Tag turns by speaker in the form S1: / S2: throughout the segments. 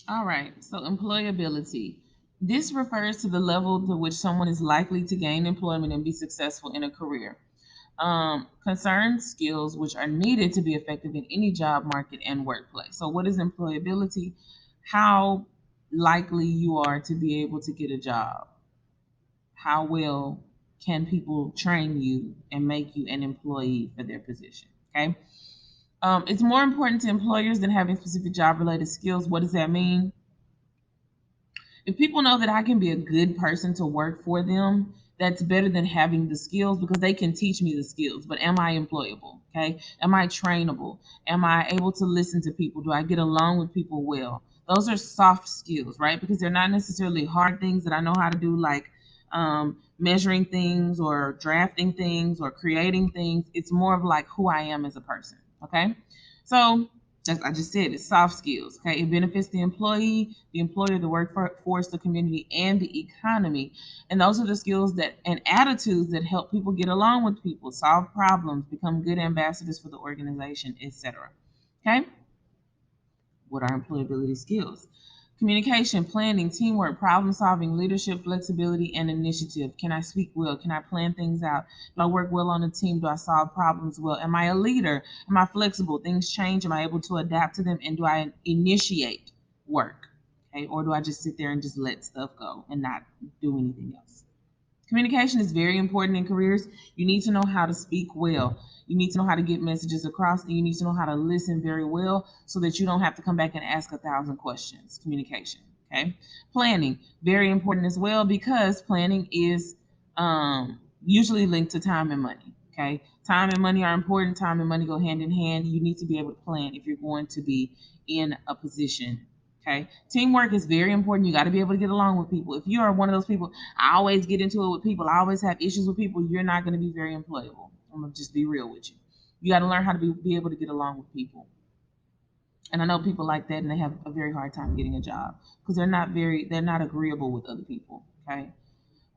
S1: All right, so employability. This refers to the level to which someone is likely to gain employment and be successful in a career. Concerns skills which are needed to be effective in any job market and workplace. So, what is employability? How likely you are to be able to get a job. How well can people train you and make you an employee for their position? Okay. It's more important to employers than having specific job related skills. What does that mean? If people know that I can be a good person to work for them, that's better than having the skills because they can teach me the skills. But am I employable? Okay. Am I trainable? Am I able to listen to people? Do I get along with people well? Those are soft skills, right? Because they're not necessarily hard things that I know how to do, like measuring things or drafting things or creating things. It's more of like who I am as a person. Okay. So as I just said, it's soft skills. Okay, it benefits the employee, the employer, the workforce, the community, and the economy. And those are the skills that and attitudes that help people get along with people, solve problems, become good ambassadors for the organization, etc. Okay, what are employability skills? Communication, planning, teamwork, problem solving, leadership, flexibility, and initiative. Can I speak well? Can I plan things out? Do I work well on a team? Do I solve problems well? Am I a leader? Am I flexible? Things change. Am I able to adapt to them? And do I initiate work? Okay, or do I just sit there and just let stuff go and not do anything else? Communication is very important in careers. You need to know how to speak well. You need to know how to get messages across, and you need to know how to listen very well so that you don't have to come back and ask 1,000 questions. Communication. Okay. Planning, very important as well because planning is usually linked to time and money. Okay. Time and money are important. Time and money go hand in hand. You need to be able to plan if you're going to be in a position. Okay. Teamwork is very important. You got to be able to get along with people. If you are one of those people, I always get into it with people, I always have issues with people, you're not going to be very employable. I'm going to just be real with you. You got to learn how to be able to get along with people. And I know people like that and they have a very hard time getting a job because they're not agreeable with other people. Okay.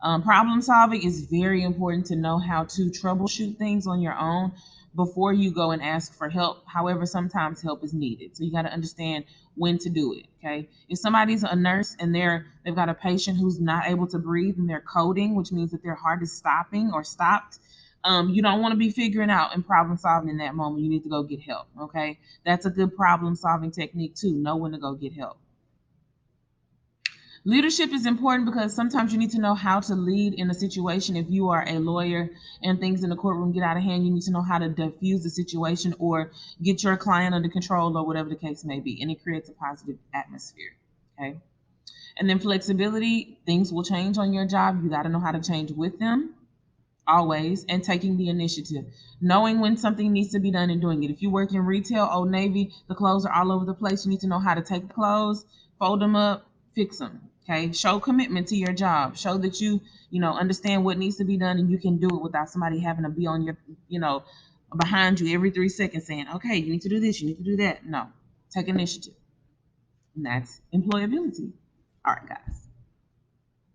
S1: Problem solving is very important to know how to troubleshoot things on your own before you go and ask for help. However, sometimes help is needed. So you got to understand when to do it. Okay. If somebody's a nurse and they've got a patient who's not able to breathe and they're coding, which means that their heart is stopping or stopped, you don't want to be figuring out and problem solving in that moment. You need to go get help. Okay. That's a good problem solving technique too. Know when to go get help. Leadership is important because sometimes you need to know how to lead in a situation. If you are a lawyer and things in the courtroom get out of hand, you need to know how to diffuse the situation or get your client under control or whatever the case may be. And it creates a positive atmosphere. Okay. And then flexibility, things will change on your job. You got to know how to change with them always, and taking the initiative, knowing when something needs to be done and doing it. If you work in retail, Old Navy, the clothes are all over the place. You need to know how to take the clothes, fold them up, fix them. Okay, show commitment to your job. Show that you understand what needs to be done and you can do it without somebody having to be on your you know behind you every 3 seconds saying, okay, you need to do this, you need to do that. No, take initiative, and that's employability. All right, guys.